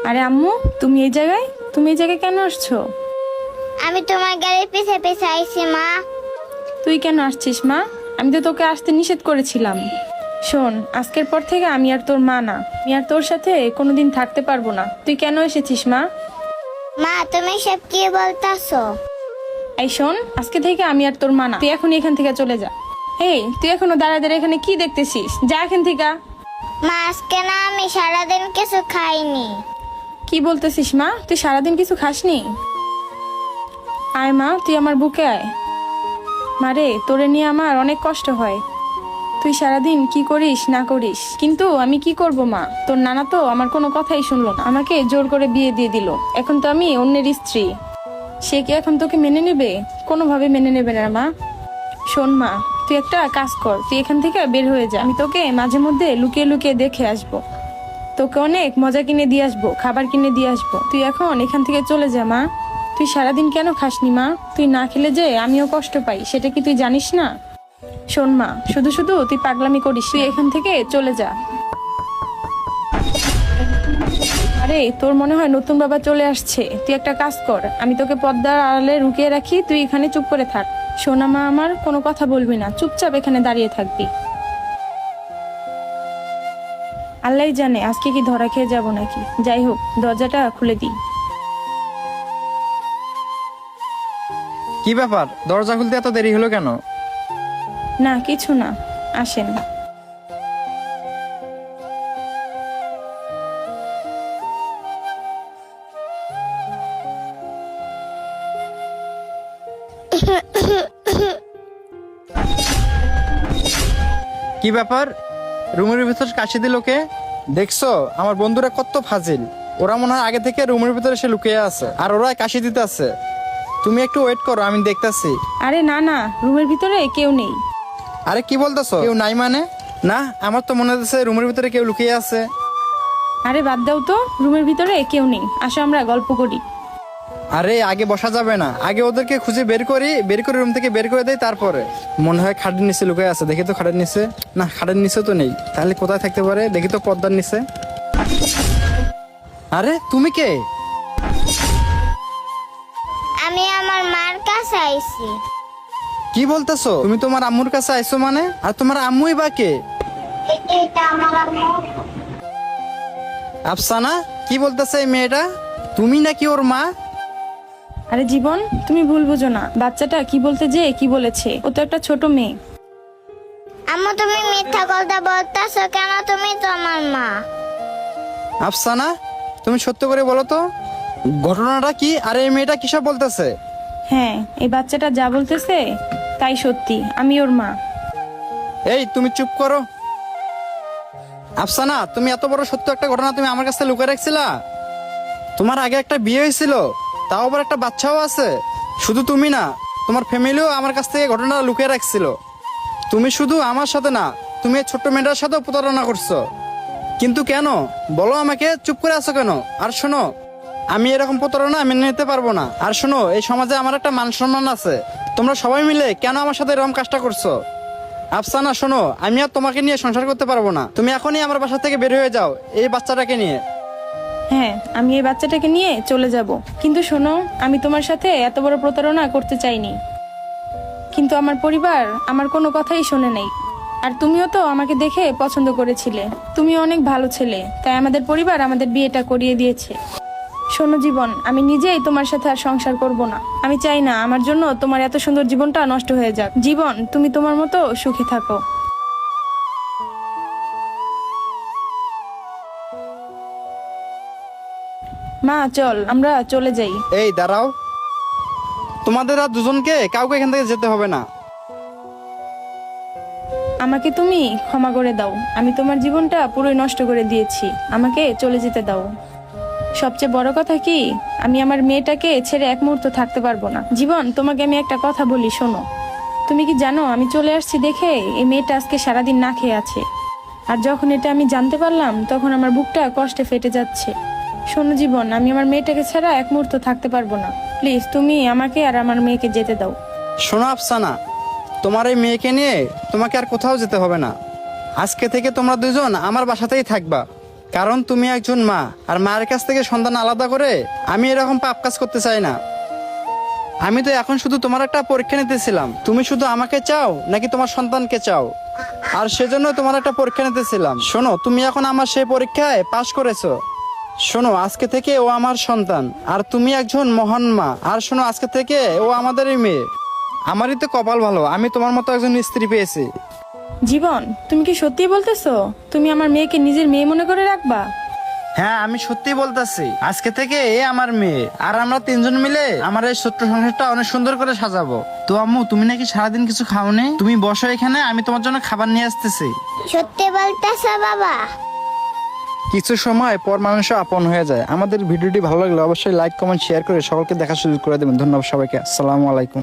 আরে আম্মু, তুমি এই জায়গায় কেন আসছো? আমি তোমার গাড়ির পিছে পিছে আইছি মা। তুই কেন আসছিস মা? আমি তো তোকে আসতে নিষেধ করেছিলাম। শোন, আজকের পর থেকে আমি আর তোর মা না, আমি আর তোর সাথে কোনোদিন থাকতে পারবো না। তুই কেন এসেছিস মা? মা তুমি সব কি বলতাছো? এই শোন, আজকে থেকে আমি আর তোর মা না, তুই এখন এখান থেকে চলে যা। এই, তুই এখনো দাঁড়া দাঁড়া এখানে কি দেখতেছিস? যা এখান থেকে। মা আজকে না আমি সারাদিন কিছু খাইনি। কি বলতেছিস মা? তুই সারাদিন কিছু খাসনি? আয় মা, তুই আমার বুকে আয়। মারে, তোরে নিয়ে আমার অনেক কষ্ট হয়। তুই সারাদিন কি করিস না করিস, কিন্তু আমি কি করব মা? তোর নানা তো আমার কোনো কথাই শুনলো না, আমাকে জোর করে বিয়ে দিয়ে দিল। এখন তো আমি অন্যের স্ত্রী। সে কি এখন তোকে মেনে নেবে? কোনোভাবে মেনে নেবে না মা। শোন মা, তুই একটা কাজ কর, তুই এখান থেকে বের হয়ে যা। আমি তোকে মাঝে মধ্যে লুকিয়ে লুকিয়ে দেখে আসবো, তোকে অনেক মজা কিনে দিয়ে আসবো, খাবার কিনে দিয়ে আসবো। তুই এখন এখান থেকে চলে যা মা। তুই সারাদিন কেন খাসনি মা? তুই না খেলে যে আমিও কষ্ট পাই, সেটা কি তুই জানিস না? শোন মা, শুধু শুধু তুই পাগলামি করিস, তুই এখান থেকে চলে যা। আরে, তোর মনে হয় নতুন বাবা চলে আসছে। তুই একটা কাজ কর, আমি তোকে পর্দার আড়ালে লুকিয়ে রাখি, তুই এখানে চুপ করে থাক। সোনা মা আমার, কোনো কথা বলবি না, চুপচাপ এখানে দাঁড়িয়ে থাকবি। আল্লাহই জানে আজকে কি ধরা খেয়ে যাব নাকি। যাই হোক, দরজাটা খুলে দিই। কি ব্যাপার, দরজা খুলতে এত দেরি হলো কেন? না, কিছু না, আসেন। কি ব্যাপার, রুমের ভিতর কাশি দিল কে? দেখছো আমার বন্ধুরা কত ফাজিল। ওরা মনে হয় আগে থেকে রুমের ভিতরে এসে লুকিয়ে আছে, আর ওরা কাশি দিতে আছে। তুমি একটু ওয়েট করো, আমি দেখতাছি। আরে না না, রুমের ভিতরে কেউ নেই। আরে কি বলতেছো, কেউ নাই মানে? না, আমার তো মনে হচ্ছে রুমের ভিতরে কেউ লুকিয়ে আছে। আরে বাদ দাও তো, রুমের ভিতরে কেউ নেই, আসো আমরা গল্প করি। আরে আগে বসা যাবে না, আগে ওদেরকে খুঁজে বের করে রুম থেকে বের করে দেয়, তারপরে। মনে হয় খাটের নিচে লুকিয়ে আছে, দেখি তো খাটের নিচে। না, খাটের নিচে তো নেই, তাহলে কোথায় থাকতে পারে? দেখি তো পর্দার নিচে। আরে তুমি কে? আমি আমার মার কাছে আইছি। কি বলতেছো? তুমি তোমার আম্মুর কাছে আইছো মানে? আর তোমার আম্মুই বা কে? এটা আমার আম্মু। আফসানা, কি বলতেছে এই মেয়েটা? তুমি নাকি ওর মা? আরে জীবন, তুমি ভুল বুঝো না, বাচ্চাটা কি বলতে যে কি বলেছে, ও তো একটা ছোট মেয়ে। আম্মু তুমি মিথ্যা কথা বলতাছো কেন? তুমি তো আমার মা। আফসানা, তুমি সত্য করে বলো তো, ঘটনাটা কি? আর এই মেয়েটা কিসব বলতেছে? হ্যাঁ, এই বাচ্চাটা যা বলতেছে তাই সত্যি, আমি ওর মা। এই তুমি চুপ করো। আফসানা, তুমি এত বড় সত্য একটা ঘটনা তুমি আমার কাছে লুকিয়ে রাখছিলা? তোমার আগে একটা বিয়ে হয়েছিল, তাও আবার একটা বাচ্চাও আছে। শুধু তুমি না, তোমার ফ্যামিলিও আমার কাছ থেকে ঘটনাটা লুকিয়ে রাখছিল। তুমি শুধু আমার সাথে না, তুমি এই ছোট্ট মেয়েটার সাথেও প্রতারণা করছো। কিন্তু কেন বলো আমাকে? চুপ করে আছো কেন? আর শোনো, আমি এরকম প্রতারণা মেনে নিতে পারবো না। আর শোনো, এই সমাজে আমার একটা মান সম্মান আছে। তোমরা সবাই মিলে কেন আমার সাথে এরকম কাজটা করছো? আফসানা শোনো, আমি আর তোমাকে নিয়ে সংসার করতে পারবো না। তুমি এখনই আমার বাসা থেকে বের হয়ে যাও এই বাচ্চাটাকে নিয়ে। হ্যাঁ, আমি এই বাচ্চাটাকে নিয়ে চলে যাব, কিন্তু শোনো, আমি তোমার সাথে এত বড় প্রতারণা করতে চাইনি, কিন্তু আমার পরিবার আমার কোনো কথাই শোনে নাই। আর তুমিও তো আমাকে দেখে পছন্দ করেছিলে, তুমি অনেক ভালো ছেলে, তাই আমাদের পরিবার আমাদের বিয়েটা করিয়ে দিয়েছে। শোনো জীবন, আমি নিজেই তোমার সাথে আর সংসার করব না। আমি চাই না আমার জন্য তোমার এত সুন্দর জীবনটা নষ্ট হয়ে যাক। জীবন, তুমি তোমার মতো সুখে থাকো। মা চল, আমরা চলে যাই। এই দাঁড়াও, তোমাদের আর দুজনকে কাউকে এখান থেকে যেতে হবে না। আমাকে তুমি ক্ষমা করে দাও, আমি তোমার জীবনটা পুরোই নষ্ট করে দিয়েছি, আমাকে চলে যেতে দাও। সবচেয়ে বড় কথা কি, আমি আমার মেয়েটাকে ছেড়ে এক মুহূর্ত থাকতে পারবো না। জীবন, তোমাকে আমি একটা কথা বলি, শোনো। তুমি কি জানো আমি চলে আসছি দেখে এই মেয়েটা আজকে সারাদিন না খেয়ে আছে। আর যখন এটা আমি জানতে পারলাম, তখন আমার বুকটা কষ্টে ফেটে যাচ্ছে। শোনো জীবন, আমি আমার মেয়েটাকে ছাড়া এক মুহূর্ত থাকতে পারবো না। প্লিজ তুমি আমাকে আর আমার মেয়েকে যেতে দাও। শোনো আফসানা, তোমার এই মেয়েকে নিয়ে তোমাকে আর কোথাও যেতে হবে না। আজকে থেকে তোমরা দুজন আমার বাসাতেই থাকবা। কারণ তুমি একজন মা, আর মায়ের কাছ থেকে সন্তান আলাদা করে আমি এরকম পাপ কাজ করতে চাই না। আমি তো এখন শুধু তোমার একটা পরীক্ষা নিতেছিলাম, তুমি শুধু আমাকে চাও নাকি তোমার সন্তানকে চাও, আর সেজন্য তোমার একটা পরীক্ষা নিতেছিলাম। শোনো, তুমি এখন আমার সেই পরীক্ষায় পাশ করেছো। শোনো, আজকে থেকে ও আমার সন্তান, আর তুমি একজন মহান মা। আর শোনো, আজকে থেকে ও আমাদেরই মেয়ে। আমারই তো কপাল ভালো, আমি তোমার মতো একজন স্ত্রী পেয়েছি। জীবন, তুমি কি সত্যি বলতেছো তুমি আমার মেয়েকে নিজের মেয়ে মনে করে রাখবা? হ্যাঁ, আমি সত্যি বলতেছি, আজকে থেকে এ আমার মেয়ে, আর আমরা তিনজন মিলে আমার এই ছোট্ট সংসারটা অনেক সুন্দর করে সাজাবো। তো আম্মু, তুমি নাকি সারাদিন কিছু খাওনি? তুমি বসো এখানে, আমি তোমার জন্য খাবার নিয়ে আসতেছি। সত্যি বলতেছ বাবা? কিছু সময় পর মানুষ আপন হয়ে যায়। আমাদের ভিডিওটি ভালো লাগলে অবশ্যই লাইক, কমেন্ট, শেয়ার করে সকলকে দেখা সুযোগ করে দেবেন। ধন্যবাদ সবাইকে। আসসালামু আলাইকুম।